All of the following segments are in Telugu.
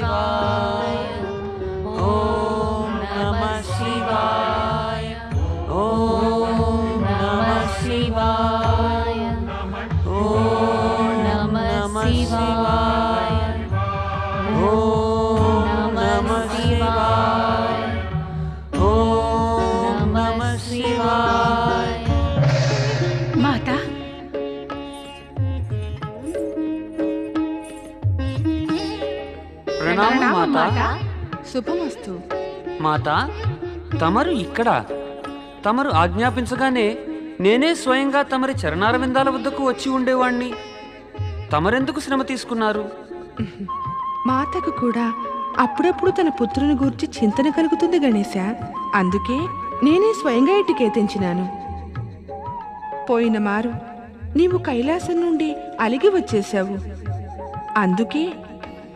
శివాయ ఓం నమః శివాయ ఓం నమః శివాయ ఓం నమః శివాయ ఓం నమః శివాయ ఓం నమః శివాయ. మాతా, ప్రణామం మాతా. శుభమస్తు. మాతా, తమరు ఇక్కడ. తమరు ఆజ్ఞాపించగానే నేనే స్వయంగా తమరి చరణారవిందాల వద్దకు వచ్చి ఉండేవాణ్ణి. తమరెందుకు శ్రమ తీసుకున్నారు? మాతకు కూడా అప్పుడప్పుడు తన పుత్రుని గూర్చి చింతన కలుగుతుంది గణేశ. అందుకే నేనే స్వయంగా ఇంటికి తెంచినాను. పోయిన మారు నీవు కైలాసం నుండి అలిగి వచ్చేశావు. అందుకే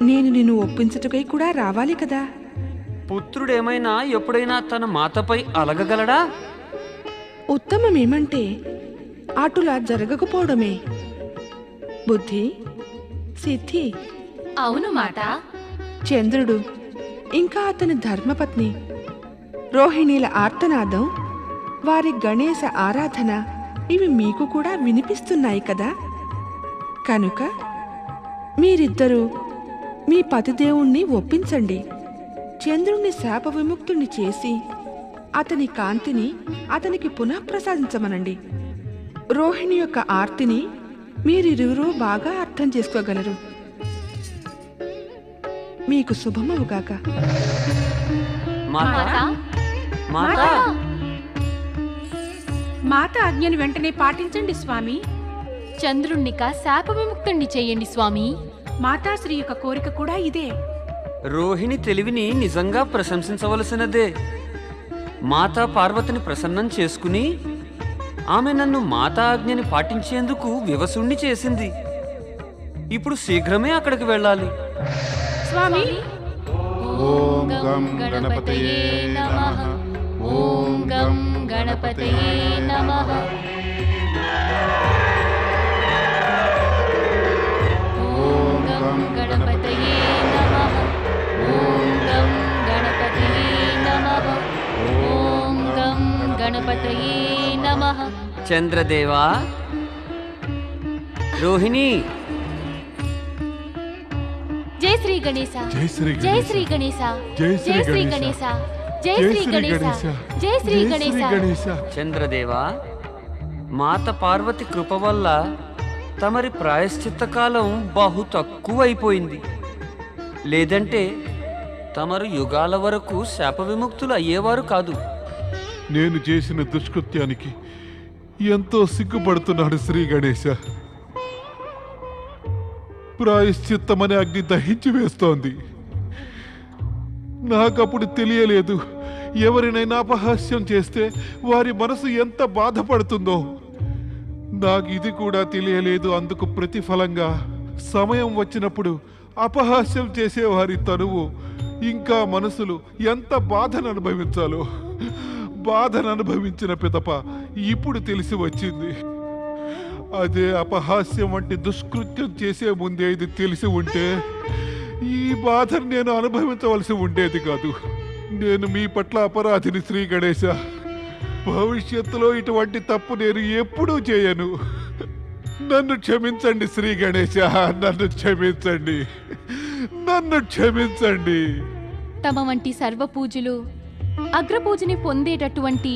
నేను నిన్ను ఒప్పించుటకై కూడా రావాలి కదా. పుత్రుడేమైనా ఎప్పుడైనా తన మాతపై అలగగలడా? ఉత్తమమేమంటే అటులా జరగకపోవడమే. బుద్ధి, సిద్ధి, అవును మాతా. చంద్రుడు ఇంకా అతని ధర్మపత్ని రోహిణీల ఆర్తనాదం, వారి గణేశ ఆరాధన ఇవి మీకు కూడా వినిపిస్తున్నాయి కదా. కనుక మీరిద్దరూ మీ పతిదేవుణ్ణి ఒప్పించండి. చంద్రుణ్ణి శాప విముక్తుణ్ణి చేసి అతని కాంతిని అతనికి పునఃప్రసాదించమనండి. రోహిణి యొక్క ఆర్తిని మీరిరువురూ బాగా అర్థం చేసుకోగలరు. మీకు శుభమవుగాక. మాతా, మాతా, మాత ఆజ్ఞను వెంటనే పాటించండి స్వామి. చంద్రుణ్ణిక శాప విముక్తుణ్ణి చెయ్యండి స్వామి. మాతాశ్రీ యొక్క కోరిక కూడా ఇదే. రోహిణి తెలివిని నిజంగా ప్రశంసించవలసినదే. మాతా పార్వతిని ప్రసన్నం చేసుకుని ఆమె నన్ను మాతా ఆజ్ఞని పాటించేందుకు వివసుణ్ణి చేసింది. ఇప్పుడు శీఘ్రమే అక్కడికి వెళ్ళాలి. స్వామి, ఓం గం గణపతయే నమః. ఓం గం గణపతయే నమః. ఓం గం గణపతయే నమః. ఓం గం గణపతయే నమః. ఓం గం గణపతయే నమః. చంద్రదేవా, రోహిణి, జై శ్రీ గణేశ, జై శ్రీ జై శ్రీ గణేశ, జై జై శ్రీ గణేశ, గణేశ, జై శ్రీ గణేశ, జై శ్రీ గణేశ. చంద్రదేవా, మాత పార్వతి కృప వల్ల తమరి ప్రాయశ్చిత్త కాలం బహు తక్కువైపోయింది. లేదంటే తమరు యుగాల వరకు శాప విముక్తులు అయ్యేవారు కాదు. నేను చేసిన దుష్కృత్యానికి ఎంతో సిగ్గుపడుతున్నాడు శ్రీ గణేశ. ప్రాయశ్చిత్తమనే అగ్ని దహించి వేస్తోంది. నాకప్పుడు తెలియలేదు, ఎవరినైనా అపహాస్యం చేస్తే వారి మనసు ఎంత బాధపడుతుందో. నాకు ఇది కూడా తెలియలేదు. అందుకు ప్రతిఫలంగా సమయం వచ్చినప్పుడు అపహాస్యం చేసేవారి తనువు ఇంకా మనసులు ఎంత బాధను అనుభవించాలో, బాధను అనుభవించిన పిదప ఇప్పుడు తెలిసి వచ్చింది. అదే అపహాస్యం వంటి దుష్కృత్యం చేసే ముందే ఇది తెలిసి ఉంటే ఈ బాధను నేను అనుభవించవలసి ఉండేది కాదు. నేను మీ పట్ల అపరాధిని శ్రీ గణేశ. భవిష్యత్తులో ఇటువంటి తప్పు నేను ఎప్పుడూ చేయను. నన్ను క్షమించండి శ్రీ గణేశ, నన్ను క్షమించండి, నన్ను క్షమించండి. తమ వంటి సర్వపూజులు అగ్రపూజని పొందేటటువంటి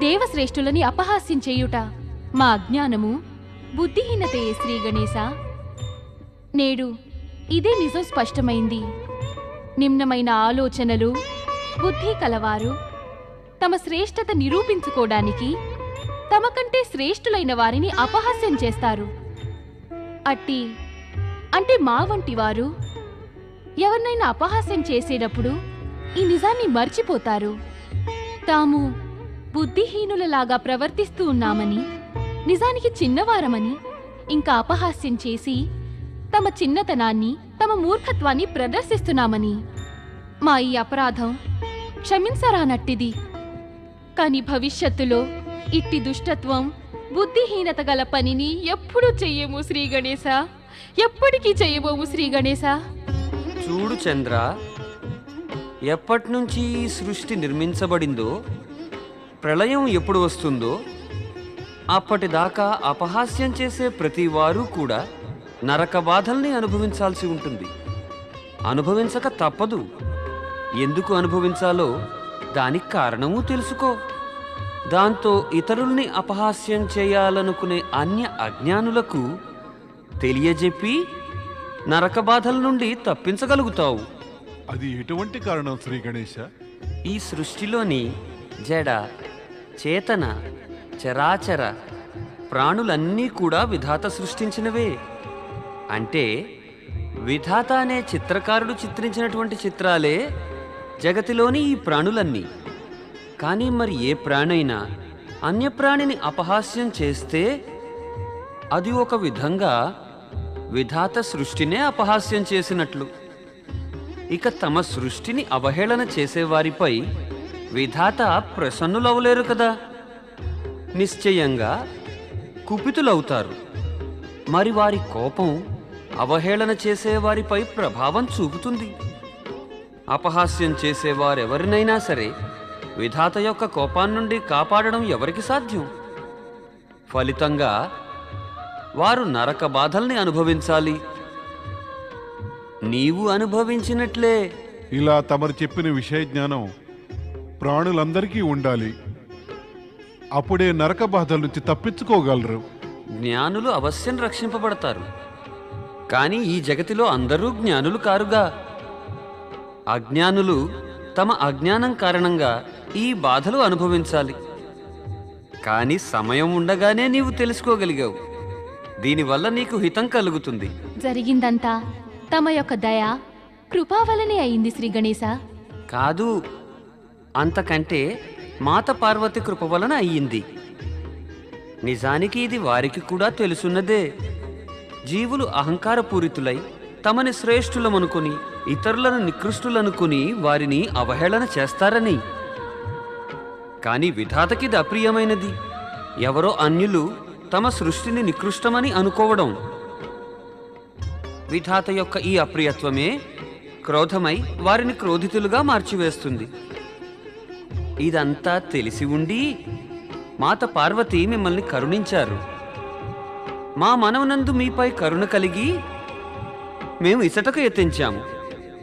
దేవశ్రేష్ఠులని అపహాస్యం చేయుట మా అజ్ఞానము, బుద్ధిహీనతే శ్రీ గణేశ. నేడు ఇదే నిజం స్పష్టమైంది. నిమ్నమైన ఆలోచనలు, బుద్ధి కలవారు తమ శ్రేష్టత నిరూపించుకోవడానికి తమ కంటే శ్రేష్ఠులైన వారిని అపహాస్యం చేస్తారు. అంటే మా వంటి వారు ఎవరినైనా అపహాస్యం చేసేటప్పుడు ఈ నిజాన్ని మర్చిపోతారు. తాము బుద్ధిహీనులలాగా ప్రవర్తిస్తూ ఉన్నామని, నిజానికి చిన్నవారమని ఇంకా అపహాస్యం చేసి తమ చిన్నతనాన్ని, తమ మూర్ఖత్వాన్ని ప్రదర్శిస్తున్నామని. మా ఈ అపరాధం క్షమించరానట్టిది. కాని భవిష్యత్తులో ఇట్టి దుష్టత్వం, బుద్ధిహీనత గల పనిని ఎప్పుడూ చెయ్యము శ్రీ గణేశ, ఎప్పటికీ చెయ్యబోము శ్రీ గణేశ. చూడు చంద్ర, ఎప్పటినుంచి ఈ సృష్టి నిర్మించబడిందో, ప్రళయం ఎప్పుడు వస్తుందో అప్పటిదాకా అపహాస్యం చేసే ప్రతి వారు కూడా నరక బాధల్ని అనుభవించాల్సి ఉంటుంది. అనుభవించక తప్పదు. ఎందుకు అనుభవించాలో దానికి కారణము తెలుసుకో. దాంతో ఇతరుల్ని అపహాస్యం చేయాలనుకునే అన్య అజ్ఞానులకు తెలియజెప్పి నరక బాధల నుండి తప్పించగలుగుతావు. అది ఎటువంటి కారణం శ్రీ గణేశ? ఈ సృష్టిలోని జడ, చేతన, చరాచర ప్రాణులన్నీ కూడా విధాత సృష్టించినవే. అంటే విధాత అనే చిత్రకారుడు చిత్రించినటువంటి చిత్రాలే జగతిలోని ఈ ప్రాణులన్నీ. కానీ మరి ఏ ప్రాణైనా అన్యప్రాణిని అపహాస్యం చేస్తే అది ఒక విధంగా విధాత సృష్టినే అపహాస్యం చేసినట్లు. ఇక తమ సృష్టిని అవహేళన చేసేవారిపై విధాత ప్రసన్నులవలేరు కదా. నిశ్చయంగా కుపితులవుతారు. మరి వారి కోపం అవహేళన చేసేవారిపై ప్రభావం చూపుతుంది. అపహాస్యం చేసేవారెవరినైనా సరే విధాత యొక్క కోపాన్నుండి కాపాడడం ఎవరికి సాధ్యం? ఫలితంగా వారు నరక బాధల్ని అనుభవించాలి. నీవు అనుభవించినట్లే. ఇలా తమరు చెప్పిన విషయ జ్ఞానం ప్రాణులందరికీ ఉండాలి. అప్పుడే నరక బాధల నుంచి తప్పించుకోగలరు. జ్ఞానులు అవశ్యం రక్షింపబడతారు. కానీ ఈ జగతిలో అందరూ జ్ఞానులు కారుగా. అజ్ఞానులు తమ అజ్ఞానం కారణంగా ఈ బాధలు అనుభవించాలి. కానీ సమయం ఉండగానే నీవు తెలుసుకోగలిగావు. దీనివల్ల నీకు హితం కలుగుతుంది. జరిగిందంతా తమ యొక్క దయ, కృపా వలనే అయింది శ్రీ గణేశ. కాదు, అంతకంటే మాత పార్వతి కృప వలన అయ్యింది. నిజానికి ఇది వారికి కూడా తెలుసున్నదే. జీవులు అహంకారపూరితులై తమని శ్రేష్ఠులమనుకుని ఇతరులను నికృష్టులనుకుని వారిని అవహేళన చేస్తారని. కానీ విధాతకిది అప్రియమైనది. ఎవరో అన్యులు తమ సృష్టిని నికృష్టమని అనుకోవడం. విధాత యొక్క ఈ అప్రియత్వమే క్రోధమై వారిని క్రోధితులుగా మార్చివేస్తుంది. ఇదంతా తెలిసి ఉండి మాత పార్వతి మిమ్మల్ని కరుణించారు. మా మనవనందు మీపై కరుణ కలిగి మేము ఇసటకు యత్నించాము.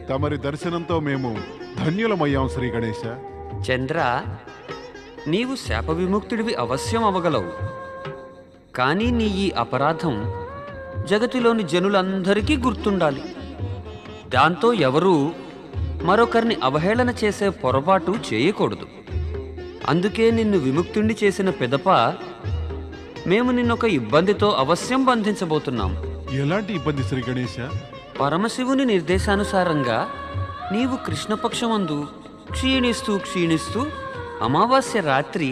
తమరి దర్శనంతో మేము ధన్యులమయ్యాం శ్రీ గణేశ. చంద్ర, నీవు శాప విముక్తుడివి అవశ్యం అవగలవు. కానీ నీ ఈ అపరాధం జగతిలోని జనులందరికీ గుర్తుండాలి. దాంతో ఎవరూ మరొకరిని అవహేళన చేసే పొరపాటు చేయకూడదు. అందుకే నిన్ను విముక్తుణ్ణి చేసిన పిదప మేము నిన్నొక ఇబ్బందితో అవశ్యం బంధించబోతున్నాం. ఎలాంటి ఇబ్బంది శ్రీ గణేశ? పరమశివుని నిర్దేశానుసారంగా నీవు కృష్ణపక్షమందు క్షీణిస్తూ క్షీణిస్తూ అమావాస్య రాత్రి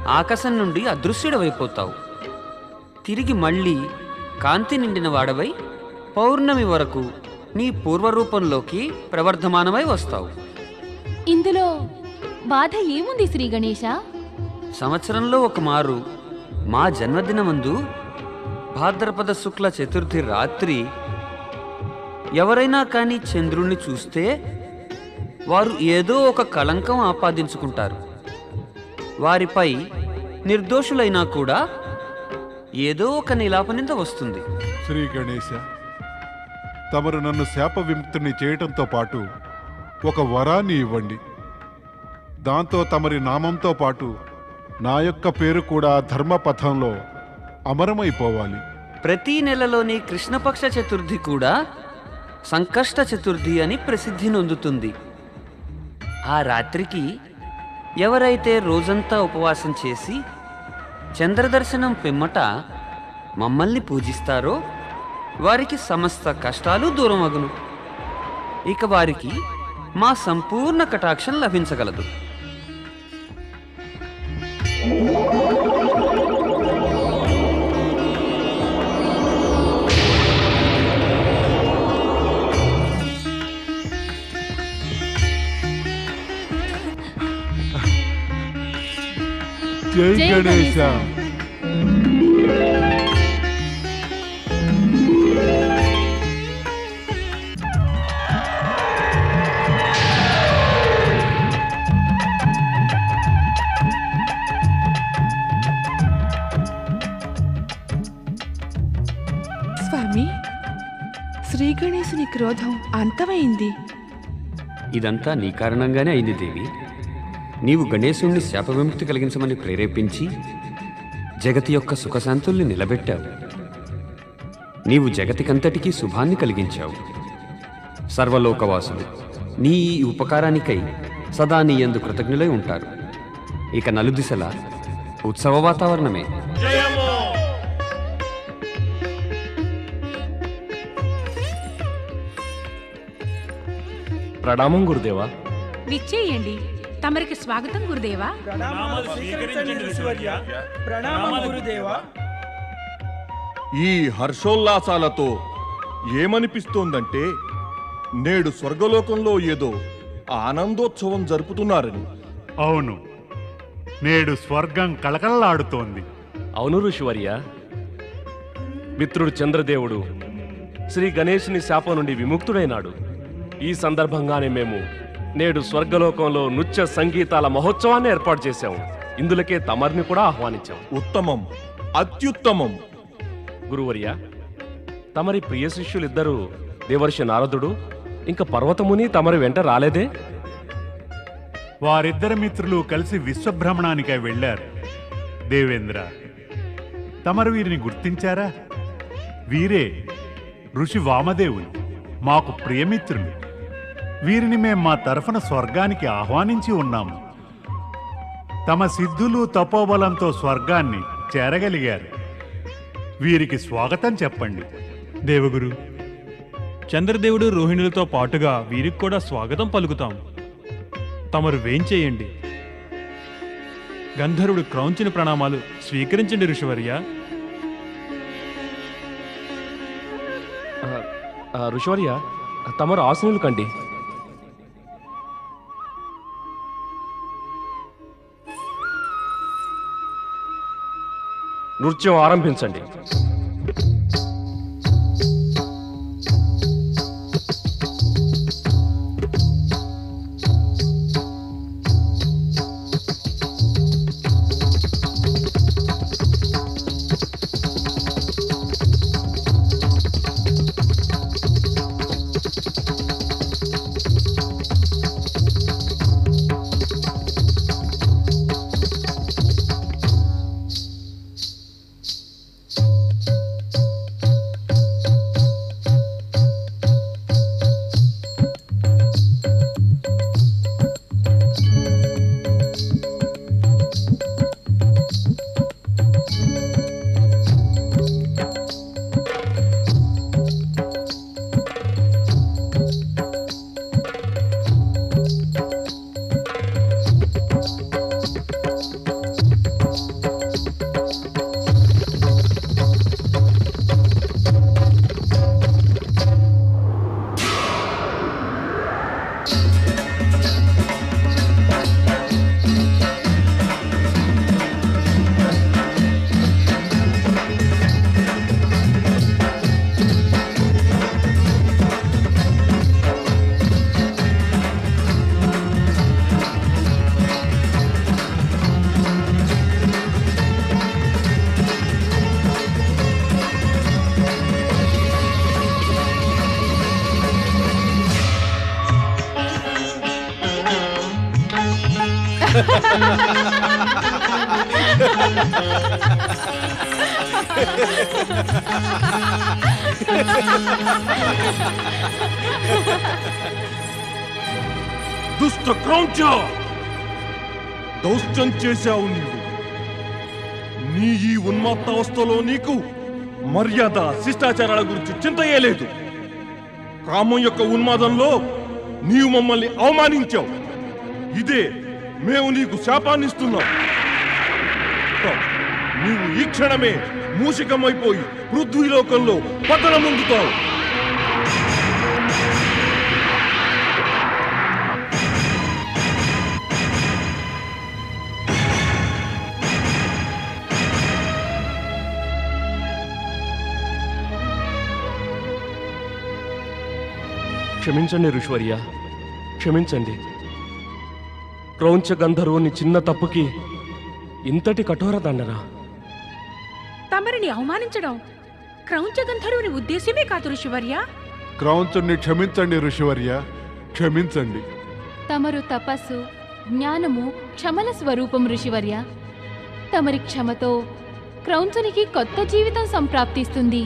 ఆకాశం నుండి అదృశ్యుడవైపోతావు. తిరిగి మళ్ళీ కాంతి నిండిన వాడవై పౌర్ణమి వరకు నీ పూర్వరూపంలోకి ప్రవర్ధమానమై వస్తావు. ఇందులో బాధ ఏముంది శ్రీ గణేశ? సంవత్సరంలో ఒక మారు మా జన్మదినమందు భాద్రపద శుక్ల చతుర్థి రాత్రి ఎవరైనా కానీ చంద్రుణ్ణి చూస్తే వారు ఏదో ఒక కళంకం ఆపాదించుకుంటారు. వారిపై నిర్దోషులైనా కూడా ఏదో ఒక నిలాపనింద వస్తుంది. శ్రీ గణేశ, తమరు నన్ను శాప విముక్తుని చేయటంతో పాటు ఒక వరాన్ని ఇవ్వండి. దాంతో తమరి నామంతో పాటు నా యొక్క పేరు కూడా ధర్మపథంలో అమరమైపోవాలి. ప్రతి నెలలోని కృష్ణపక్ష చతుర్థి కూడా సంకష్ట చతుర్థి అని ప్రసిద్ధి నొందుతుంది. ఆ రాత్రికి ఎవరైతే రోజంతా ఉపవాసం చేసి చంద్రదర్శనం పిమ్మట మమ్మల్ని పూజిస్తారో వారికి సమస్త కష్టాలు దూరమగును. ఇక వారికి మా సంపూర్ణ కటాక్షం లభించగలదు. జై జై గణేశ. గణేశ. క్రోధం అంతమైంది. ఇదంతా నీ కారణంగానే అయింది దేవి. నీవు గణేశుణ్ణి శాప విముక్తి కలిగించమని ప్రేరేపించి జగతి యొక్క సుఖశాంతుల్ని నిలబెట్టావు. నీవు జగతికంతటికీ శుభాన్ని కలిగించావు. సర్వలోకవాసులు నీ ఈ ఉపకారానికై సదా నీ యందు కృతజ్ఞులై ఉంటారు. ఇక నలుదిశలా ఉత్సవ వాతావరణమే. ప్రణామం గురుదేవా. విచ్చేయండి. తమరికి స్వాగతం గురుదేవా. ఈ హర్షోల్లాసాలతో ఏమనిపిస్తోందంటే నేడు స్వర్గలోకంలో ఏదో ఆనందోత్సవం జరుపుతున్నారని. అవును, నేడు స్వర్గం కళకళలాడుతోంది. అవును ఋషివర్య, మిత్రుడు చంద్రదేవుడు శ్రీ గణేశుని శాపం నుండి విముక్తుడైనాడు. ఈ సందర్భంగానే మేము నేడు స్వర్గలోకంలో నృత్య సంగీతాల మహోత్సవాన్ని ఏర్పాటు చేశాము. ఇందులకే తమరిని కూడా ఆహ్వానించాం. ఉత్తమం, అత్యుత్తమం. గురువర్య, తమరి ప్రియ శిష్యులిద్దరూ దేవర్షి నారదుడు ఇంకా పర్వతముని తమరి వెంట రాలేదే? వారిద్దరు మిత్రులు కలిసి విశ్వభ్రమణానికై వెళ్ళారు. దేవేంద్ర, తమరు వీరిని గుర్తించారా? వీరే ఋషి వామదేవులు, మాకు ప్రియమిత్రులు. వీరిని మేం మా తరఫున స్వర్గానికి ఆహ్వానించి ఉన్నాము. తమ సిద్ధులు తపోబలంతో స్వర్గాన్ని చేరగలిగారు. వీరికి స్వాగతం చెప్పండి. దేవగురు, చంద్రదేవుడు రోహిణులతో పాటుగా వీరికి కూడా స్వాగతం పలుకుతాం. తమరు వేంచేయండి. గంధర్వుడు క్రౌంచిన ప్రణామాలు స్వీకరించండి ఋషివర్య. ఋషివర్య, తమరు ఆసనులు కండి. నృత్యం ఆరంభించండి. దుష్ట క్రౌంచ, దౌష్ట్యం చేశావు నీవు. నీ ఈ ఉన్మాత్తావస్థలో నీకు మర్యాద శిష్టాచారాల గురించి చింతయే లేదు. కామం యొక్క ఉన్మాదంలో నీవు మమ్మల్ని అవమానించావు. ఇదే మేము నీకు శాపాన్నిస్తున్నాం. నీవు ఈ క్షణమే మూషికమైపోయి పృథ్వీలోకంలో పతనమొందుతావు. క్షమించండి ఋషివర్య, క్షమించండి. క్రౌంచ గంధర్వుని చిన్న తప్పుకి ఇంతటి కఠోర దండన. తమరిని అవమానించడం క్రౌంచ గంధర్వుని ఉద్దేశ్యమే కాదు ఋషివర్య. క్రౌంచుణ్ణి క్షమించండి ఋషివర్య, క్షమించండి. తమరు తపస్సు, జ్ఞానము, క్షమల స్వరూపం ఋషివర్య. తమరి క్షమతో క్రౌంచునికి కొత్త జీవితం సంప్రాప్తిస్తుంది.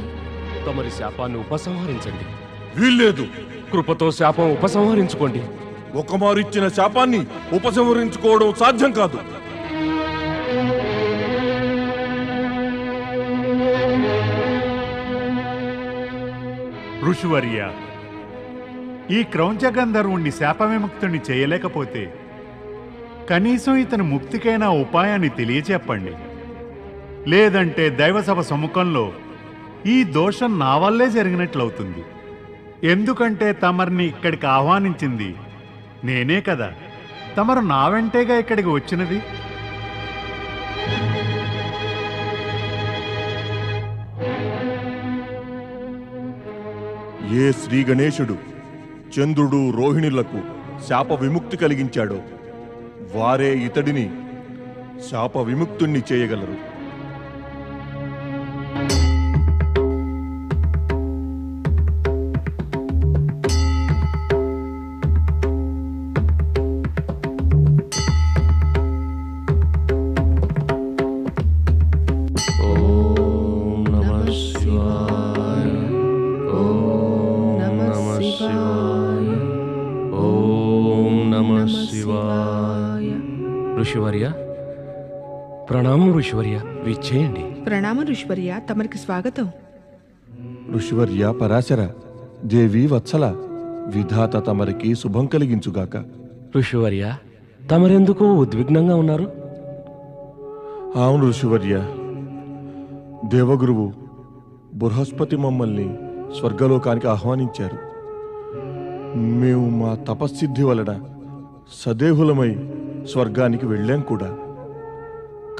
తమరి శాపాన్ని ఉపసంహరించండి. వీల్లేదు. కృపతో శాపం ఉపసంహరించుకోండి. ఒకమారిచ్చిన శాపాన్ని ఉపసంహరించుకోవడం సాధ్యం కాదు. ఋషివర్య, ఈ క్రౌంచ గంధర్వుణ్ణి శాపవిముక్తుణ్ణి చేయలేకపోతే కనీసం ఇతని ముక్తికైనా ఉపాయాన్ని తెలియచెప్పండి. లేదంటే దైవసభ సముఖంలో ఈ దోషం నా వల్లే జరిగినట్లవుతుంది. ఎందుకంటే తమరిని ఇక్కడికి ఆహ్వానించింది నేనే కదా. తమరు నా వెంటేగా ఇక్కడికి వచ్చినది. ఏ శ్రీ గణేశుడు చంద్రుడు రోహిణులకు శాప విముక్తి కలిగించాడో వారే ఇతడిని శాప విముక్తుణ్ణి చేయగలరు. ఋషివర్య, ప్రణామం ఋషివర్య, విచ్చేయండి. ప్రణామం ఋషివర్య, తమరికి స్వాగతం. ఋషివర్య, పరాశర, దేవి వత్సల, విధాత తమరికి శుభం కలిగించుగాక. ఋషివర్య, తమరెందుకు ఉద్విగ్నంగా ఉన్నారు? అవును ఋషివర్య, దేవగురువు బృహస్పతి మమ్మల్ని స్వర్గలోకానికి ఆహ్వానించారు. మేము మా తపస్సిద్ధి వలన సదేహులమై స్వర్గానికి వెళ్ళాం కూడా.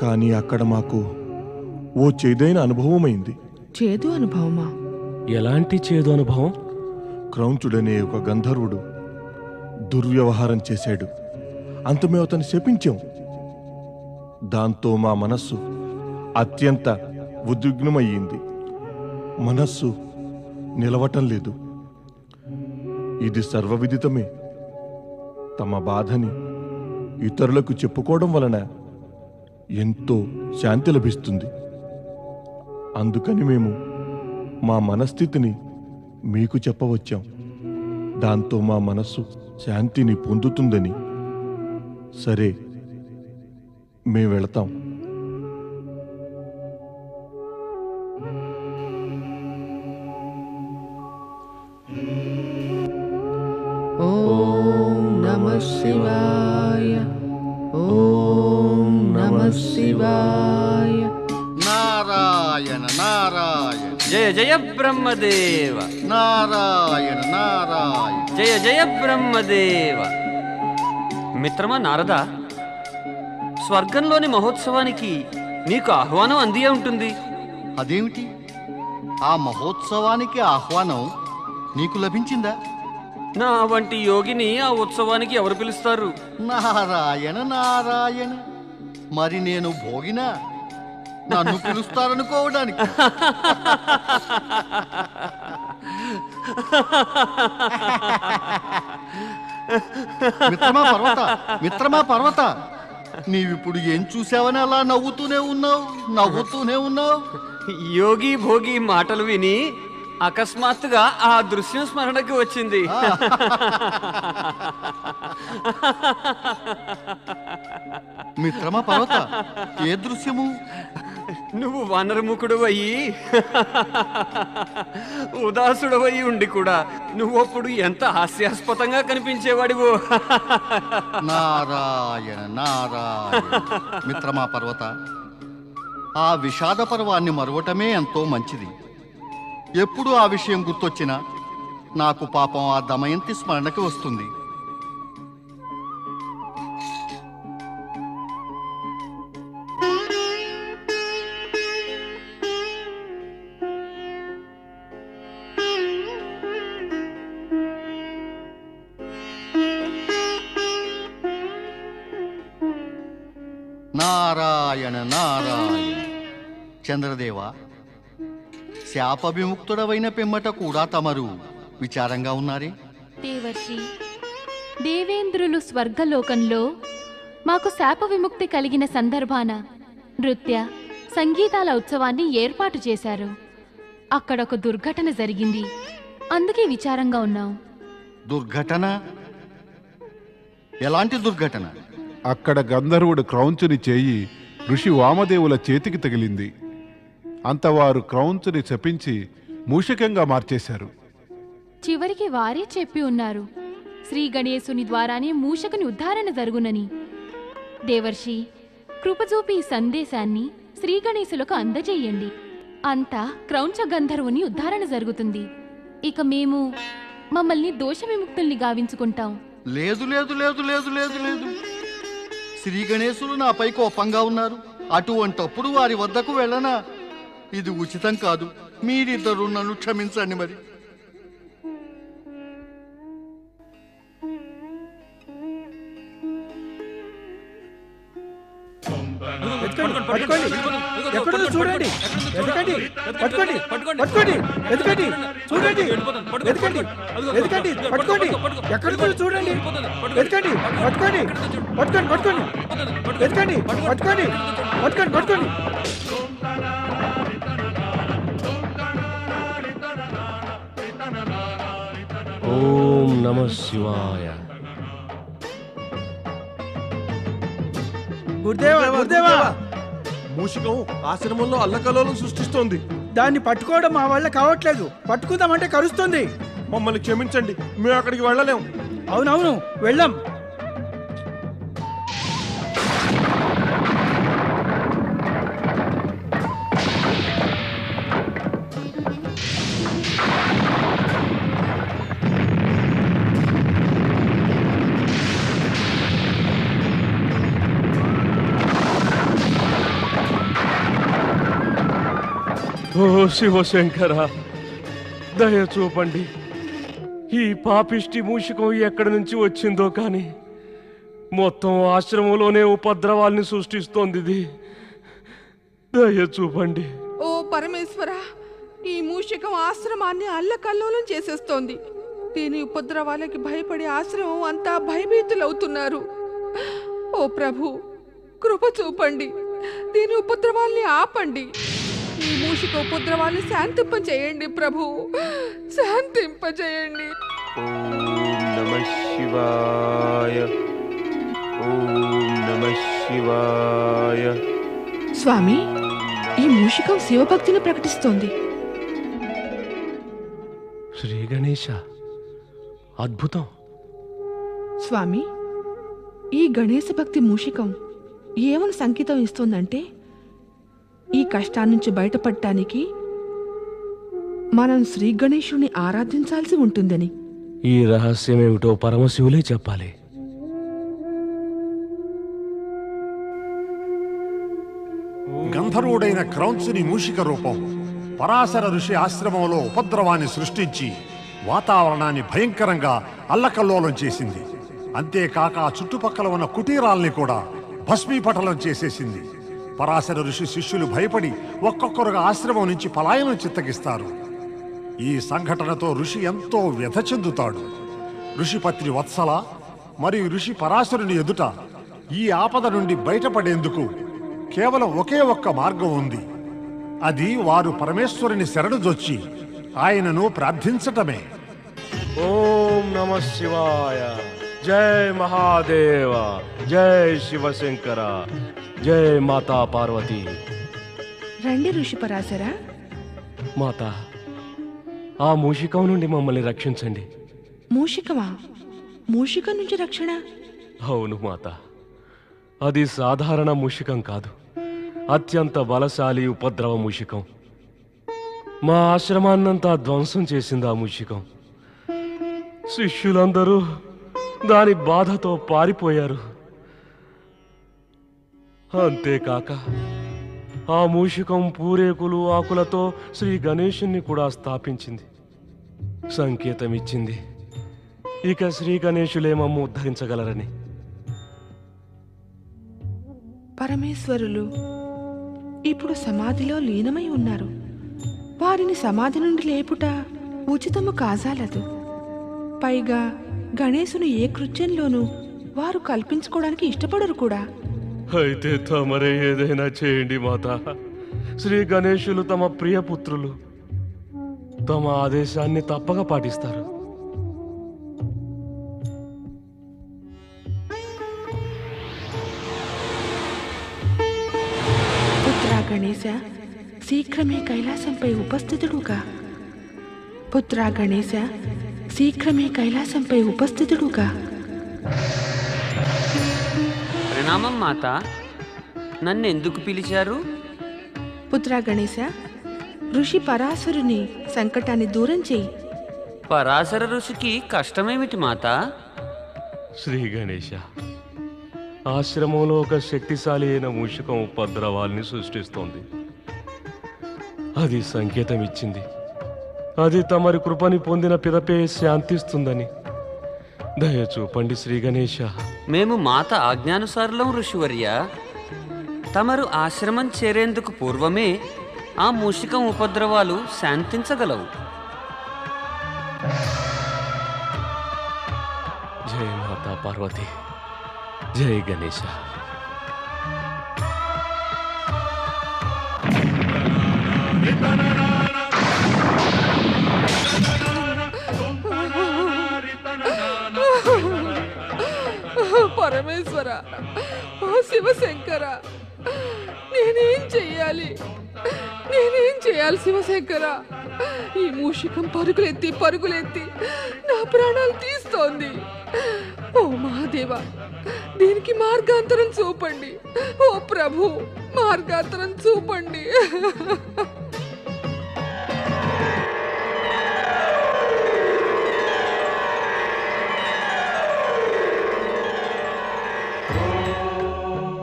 కానీ అక్కడ మాకు ఓ చేదైన అనుభవమైంది. చేదు అనుభవమా? ఎలాంటి చేదు అనుభవం? క్రౌంచుడనే ఒక గంధర్వుడు దుర్వ్యవహారం చేశాడు. అంత మేము అతన్ని శపించాం. దాంతో మా మనస్సు అత్యంత ఉద్విగ్నమయ్యింది. మనస్సు నిలవటం లేదు. ఇది సర్వవిదితమే. తమ బాధని ఇతరులకు చెప్పుకోవడం వలన ఎంతో శాంతి లభిస్తుంది. అందుకని మేము మా మనస్థితిని మీకు చెప్పవచ్చాం. దాంతో మా మనస్సు శాంతిని పొందుతుందని. సరే, మేము వెళతాం. ఓం నమః శివాయ. ఓం నమః శివాయ. నారాయణ నారాయణ. జయ జయ బ్రహ్మదేవ. నారాయణ నారాయణ. జయ జయ బ్రహ్మదేవ. మిత్రమా నారద, స్వర్గంలోని మహోత్సవానికి నీకు ఆహ్వానం అందియే ఉంటుంది. అదేమిటి? ఆ మహోత్సవానికి ఆహ్వానం నీకు లభించిందా? నా వంటి యోగిని ఆ ఉత్సవానికి ఎవరు పిలుస్తారు? నారాయణ నారాయణ. మరి నేను భోగినా నన్ను పిలుస్తారనుకోవడానికి? మిత్రమా పర్వత, మిత్రమా పర్వత, నీవిప్పుడు ఏం చూసావని అలా నవ్వుతూనే ఉన్నావు? యోగి భోగి మాటలు విని అకస్మాత్తుగా ఆ దృశ్యం స్మరణకి వచ్చింది. మిత్రమా పర్వత, ఏ దృశ్యము? నువ్వు వానరముఖుడవయ్యి ఉదాసుడవయ్యి ఉండి కూడా నువ్వప్పుడు ఎంత హాస్యాస్పదంగా కనిపించేవాడివో. నారాయణ నారాయణ. మిత్రమా పర్వత, ఆ విషాద పర్వాన్ని మరవటమే ఎంతో మంచిది. ఎప్పుడు ఆ విషయం గుర్తొచ్చినా నాకు పాపం ఆ దమయంతి స్మరణకి వస్తుంది. నారాయణ నారాయణ. చంద్రదేవ, శాప విముక్తుడవైన పిమ్మట కూడా తమరు విచారంగా ఉన్నారే? దేవర్షి, దేవేంద్రులు స్వర్గలోకంలో మాకు శాప విముక్తి కలిగిన సందర్భాన నృత్య సంగీతాల ఉత్సవాన్ని ఏర్పాటు చేశారు. అక్కడొక దుర్ఘటన జరిగింది, అందుకే విచారంగా ఉన్నాం. దుర్ఘటన? ఎలాంటి దుర్ఘటన? అక్కడ గంధర్వుడు క్రౌంచుని చేయి ఋషి వామదేవుల చేతికి తగిలింది. అంతవారు క్రౌంచుని శపించి మూషికంగా మార్చేశారు. చివరికి వారే చెప్పి ఉన్నారు, శ్రీ గణేశుని ద్వారానే మూషకుని ఉద్ధారణ జరుగునని. దేవర్షి, కృపచూపి ఈ సందేశాన్ని శ్రీ గణేశులకు అందజేయండి. అంతా క్రౌంచ గంధర్వుని ఉద్ధారణ జరుగుతుంది. ఇక మేము మమ్మల్ని దోష విముక్తుల్ని గావించుకుంటాం. లేదు లేదు లేదు లేదు లేదు లేదు శ్రీ గణేశులు నాపై కోపంగా ఉన్నారు. అటువంటప్పుడు వారి వద్దకు వెళ్ళనా? ఇది ఉచితం కాదు. మీరిద్దరూ నన్ను క్షమించండి. మరి ఎక్కడో చూడండి, ఎదకండి, పట్టుకోండి, పట్టుకోండి, ఎదకండి, చూడండి, ఎదకండి, ఎదకండి, పట్టుకోండి, ఎక్కడికో చూడండి, ఎదకండి, పట్టుకోండి, పట్టుకోండి, పట్టుకోండి, ఎదకండి, పట్టుకోండి, పట్టుకోండి, పట్టుకోండి. ఓం నమః శివాయ. గురుదేవా, గురుదేవా, మూషికం ఆశ్రమంలో అల్లకల్లోలం సృష్టిస్తోంది. దాన్ని పట్టుకోవడం మా వల్ల కావట్లేదు. పట్టుకుందామంటే కరుస్తుంది. మమ్మల్ని క్షమించండి, మేము అక్కడికి వెళ్ళలేం. అవునవును, వెళ్ళాం. ఓ శివశంకర, దయ చూపండి. ఈ పాపిష్టి మూషికం ఎక్కడి నుంచి వచ్చిందో కానీ మొత్తం ఆశ్రమంలోనే ఉపద్రవాల్ని సృష్టిస్తోంది. ఇది దయ చూపండి. ఓ పరమేశ్వర, ఈ మూషికం ఆశ్రమాన్ని అల్లకల్లోలం చేసేస్తోంది. దీని ఉపద్రవాలకి భయపడి ఆశ్రమం అంతా భయభీతులవుతున్నారు. ఓ ప్రభు, కృప చూపండి, దీని ఉపద్రవాల్ని ఆపండి. ఈ మూషిక ఉపద్రవాల్ని శాంతింపచేయండి ప్రభు, శాంతింపచేయండి. ఓం నమః శివాయ. ఓం నమః శివాయ. స్వామి, ఈ మూషికం శివభక్తిని ప్రకటిస్తోంది. శ్రీ గణేశ, అద్భుతం. స్వామి, ఈ గణేశ భక్తి మూషికం ఏమని సంకేతం ఇస్తోందంటే, ఈ కష్టాన్నించి బయటపడటానికి మనం శ్రీ గణేశుని ఆరాధించాల్సి ఉంటుందని. ఈ రహస్యమేమిటో పరమశివులే చెప్పాలి. గంధర్వుడైన క్రౌంచుని మూషిక రూపం పరాశర ఋషి ఆశ్రమంలో ఉపద్రవాన్ని సృష్టించి వాతావరణాన్ని భయంకరంగా అల్లకల్లోలం చేసింది. అంతేకాక ఆ చుట్టుపక్కల ఉన్న కుటీరాల్ని కూడా భస్మీపటలం చేసేసింది. పరాశర ఋషి శిష్యులు భయపడి ఒక్కొక్కరుగా ఆశ్రమం నుంచి పలాయనం చిత్తగిస్తారు. ఈ సంఘటనతో ఋషి ఎంతో వ్యథ చెందుతాడు. ఋషిపత్రి వత్సల మరియు ఋషి పరాశరుని ఎదుట ఈ ఆపద నుండి బయటపడేందుకు కేవలం ఒకే ఒక్క మార్గం ఉంది. అది వారు పరమేశ్వరుని శరణుజొచ్చి ఆయనను ప్రార్థించటమే. ఓం నమః శివాయ. జై మహాదేవ, జై శివశంకర, జై మాతా పార్వతి. రండి ఋషి పరాశర. మాత, ఆ మూషికం నుండి మమ్మల్ని రక్షించండి. మూషికమా? మూషికం నుంచి రక్షణ? అవును మాత, అది సాధారణ మూషికం కాదు, అత్యంత బలశాలి ఉపద్రవ మూషికం. మా ఆశ్రమాన్నంతా ధ్వంసం చేసింది ఆ మూషికం. శిష్యులందరూ దాని బాధతో పారిపోయారు. అంతేకాక ఆ మూషికం పూరేకులు ఆకులతో శ్రీ గణేశుని కూడా స్థాపించింది. సంకేతం ఇచ్చింది, ఇక శ్రీ గణేశులే మమ్ము ఉద్ధరించగలరని. పరమేశ్వరులు ఇప్పుడు సమాధిలో లీనమై ఉన్నారు. వారిని సమాధి నుండి లేపుట ఉచితము కాజాలదు. పైగా గణేశుని ఏ కృత్యంలోనూ వారు కల్పించుకోవడానికి ఇష్టపడరు కూడా. అయితే తమరే ఏదైనా చేయండి మాత. శ్రీ గణేశులు తమ ప్రియపుత్రులు. తమ ఆదేశాన్ని తప్పక పాటిస్తారు. పుత్రా గణేశ, శీఘ్రమే కైలాసంపై ఉపస్థితుడుగా. పుత్రా గణేశ, శీఘ్రమే కైలాసంపై ఉపస్థితుడుగా. ప్రణామం మాత. నన్ను ఎందుకు పిలిచారు? పుత్రా గణేశ, ఋషి పరాశరుని సంకటాన్ని దూరం చేయి. పరాశర ఋషికి కష్టమేమిటి మాత? శ్రీ గణేశ, ఆశ్రమంలో ఒక శక్తిశాలి అయిన మూషికం ఉపద్రవాల్ని సృష్టిస్తోంది. అది సంకేతం ఇచ్చింది. అది తమరి కృపని పొందిన పిదపే శాంతిస్తుందని. దయ చూపండి శ్రీ గణేశ. మేము మాత ఆజ్ఞానుసారులం ఋషివర్య. తమరు ఆశ్రమం చేరేందుకు పూర్వమే ఆ మూషికం ఉపద్రవాలు శాంతించగలవు. జై మాతా పార్వతి, జై గణేశ. పరమేశ్వర, ఓ శివశంకర, నేనేం చెయ్యాలి శివశంకర? ఈ మూషికం పరుగులెత్తి నా ప్రాణాలు తీస్తోంది. ఓ మహాదేవ, దీనికి మార్గాంతరం చూపండి. ఓ ప్రభు, మార్గాంతరం చూపండి.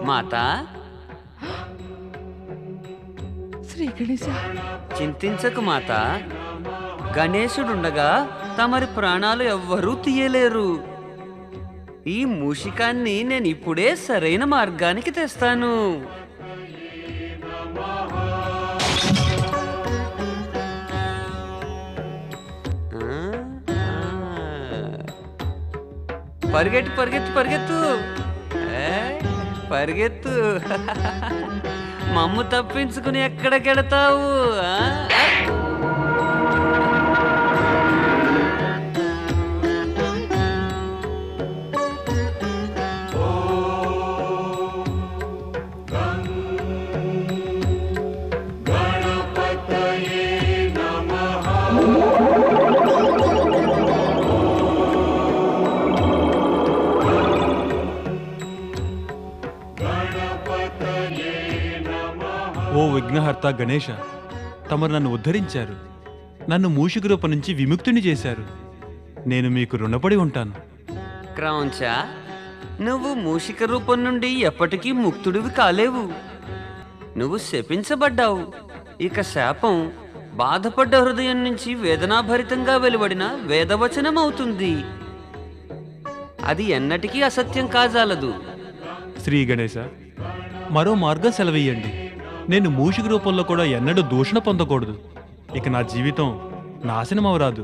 మాత, శ్రీ గణేశ, చింతించకు మాత. గణేశుడుండగా తమరి ప్రాణాలు ఎవ్వరూ తీయలేరు. ఈ మూషికాన్ని నేను ఇప్పుడే సరైన మార్గానికి తెస్తాను. పరిగెట్టు పరిగెత్తు పరిగెత్తు, పరిగెత్తు. మమ్ము తప్పించుకుని ఎక్కడికెడతావు? ఓ విఘ్నహర్త గణేశ, తమరు నన్ను ఉద్ధరించారు. నన్ను మూషిక రూపం నుంచి విముక్తిని చేశారు. నేను మీకు రుణపడి ఉంటాను. క్రౌంచ, నువ్వు మూషిక రూపం నుండి ఎప్పటికీ ముక్తుడివి కాలేవు. నువ్వు శపించబడ్డావు. ఇక శాపం బాధపడ్డ హృదయం నుంచి వేదనాభరితంగా వెలువడిన వేదవచనం అవుతుంది. అది ఎన్నటికీ అసత్యం కాజాలదు. శ్రీ గణేశ, మరో మార్గం సెలవీయండి. నేను మూషిక రూపంలో కూడా ఎన్నడూ దూషణ పొందకూడదు. ఇక నా జీవితం నాశనం అవరాదు.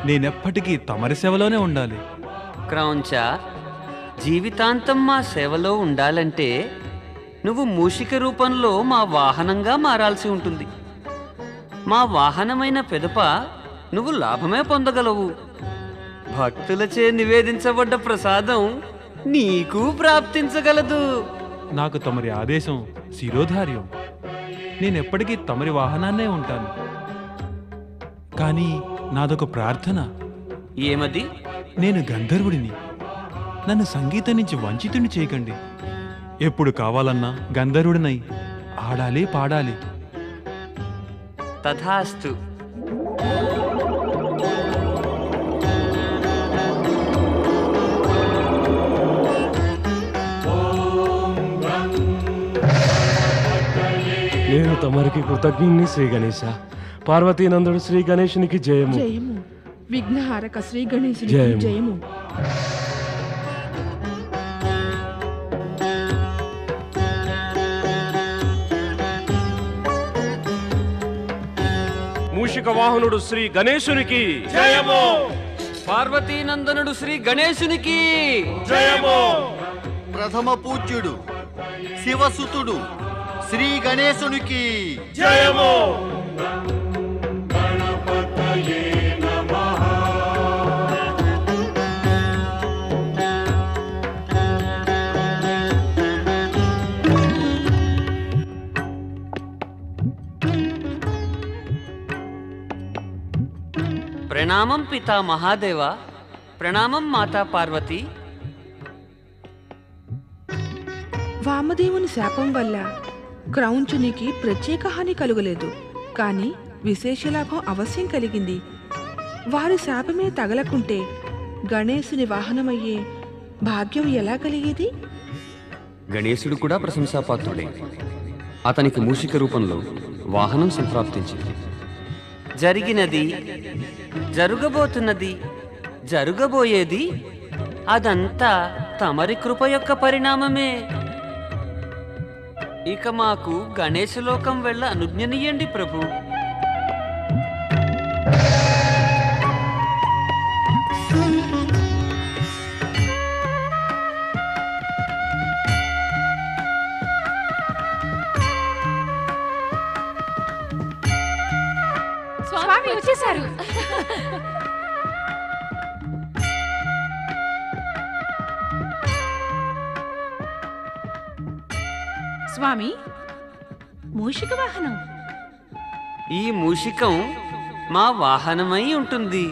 నేనెప్పటికీ తమరి సేవలోనే ఉండాలి. క్రౌంచ, జీవితాంతం మా సేవలో ఉండాలంటే నువ్వు మూషిక రూపంలో మా వాహనంగా మారాల్సి ఉంటుంది. మా వాహనమైన పిదప నువ్వు లాభమే పొందగలవు. భక్తులచే నివేదించబడ్డ ప్రసాదం నీకు ప్రాప్తించగలదు. నాకు తమరి ఆదేశం శిరోధార్యం. నేనెప్పటికీ తమరి వాహనాన్నే ఉంటాను. కానీ నాదొక ప్రార్థన. ఏమది? నేను గంధర్వుడిని. నన్ను సంగీతం నుంచి వంచితుని చేయకండి. ఎప్పుడు కావాలన్నా గంధర్వుడినై ఆడాలి, పాడాలి. తథాస్తు. నేను తమరికి కృతజ్ఞుని శ్రీ గణేశ. పార్వతీనందుడు శ్రీ గణేశునికి జయము. జయము. విఘ్నహారక శ్రీ గణేశునికి జయము. జయము. మూషిక మూషిక వాహనుడు శ్రీ గణేశునికి జయము! పార్వతీనందనుడు శ్రీ గణేశునికి జయము! ప్రథమ పూజ్యుడు శివసుతుడు శ్రీ గణేశునికి జయము! ప్రణామం పితా మహాదేవ, ప్రణామం మాతా పార్వతి. వామదేవుని శాపం వల్ల క్రౌంచునికి ప్రత్యేక హాని కలుగలేదు, కానీ విశేష లాభం అవశ్యం కలిగింది. వారి శాపమే తగలకుంటే గణేశుని వాహనమయ్యే భాగ్యం ఎలా కలిగేది? గణేశుడు కూడా ప్రశంసాపాత్రుడే. అతనికి మూషిక రూపంలో వాహనం సంప్రాప్తించింది. జరిగినది, జరుగబోతున్నది, జరుగబోయేది అదంతా తమరి కృప యొక్క పరిణామమే. ఇక మాకు గణేశలోకం వెళ్ళ అనుజ్ఞనీయండి ప్రభు. స్వామి వచ్చేసారు. స్వామి, మూషిక వాహనం. ఈ మూషికం మా వాహనమై ఉంటుంది.